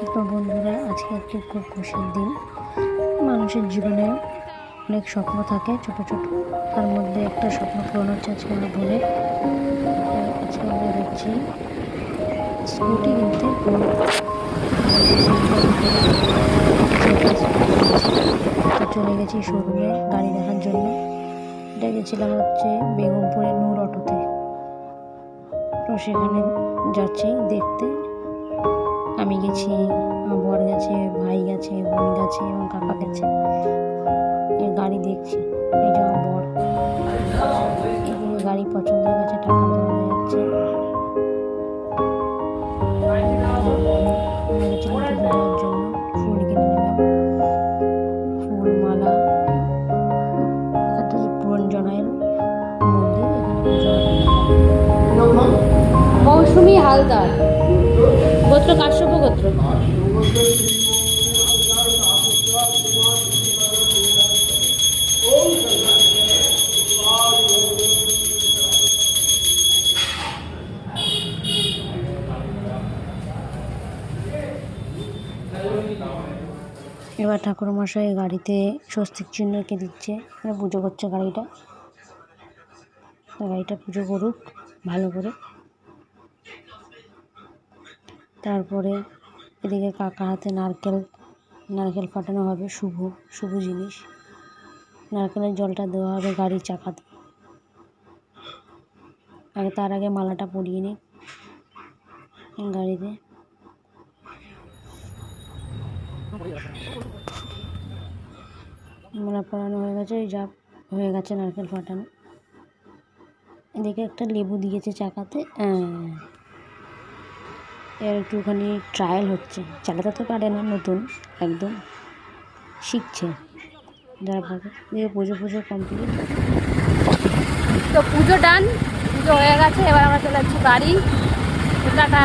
তো বন্ধুরা, আজকে একটি খুব খুশির দিন। মানুষের জীবনে অনেক স্বপ্ন থাকে ছোট ছোট, তার মধ্যে একটা স্বপ্ন পূরণ হচ্ছে আজকে আমার বোনের। আজকে আমরা যাচ্ছি স্কুটি কিনতে। তো চলে গেছি শোরুমে গাড়ি দেখার জন্য। এটা গেছিলাম হচ্ছে বেগমপুরে নূর অটোতে। তো সেখানে যাচ্ছি দেখতে। আমি গেছি, আমার বর গেছে, ভাই গেছে, বোন গেছে এবং কাকা গেছে। এই গাড়ি দেখছি, এই যে আমার বর। এদিকে গাড়ি পছন্দ হয়ে গেছে, টাকা দেওয়া হয়ে যাচ্ছে। আমি গেছিলাম পুজো দেওয়ার জন্য, ফুল কিনে নিলাম, ফুল মালা। একটা পুরঞ্জনায়ের মন্দির, এখানে পুজো হয়। মৌসুমী হালদার, গোত্র কাশ্যপ গোত্র। এবার ঠাকুরমশাই গাড়িতে স্বস্তিক চিহ্ন এঁকে দিচ্ছে, মানে পুজো করছে গাড়িটা। গাড়িটা পুজো করুক ভালো করে। তারপরে এদিকে কাকা হাতে নারকেল ফাটানো হবে, শুভ শুভ জিনিস। নারকেলের জলটা দেওয়া হবে গাড়ির চাকাতে। তার আগে মালাটা পরিয়ে নিই গাড়িতে। মালা পরানো হয়ে গেছে, যা হয়ে গেছে নারকেল ফাটানো। এদিকে একটা লেবু দিয়েছে চাকাতে। এর একটুখানি ট্রায়াল হচ্ছে, চালাতে তো পারে না, নতুন একদম শিখছে। যার ভাগে দিয়ে পুজো কমপ্লিট। তো পুজো ডান, পুজো হয়ে গেছে। এবার আমরা চলে যাচ্ছি বাড়ি। টাটা।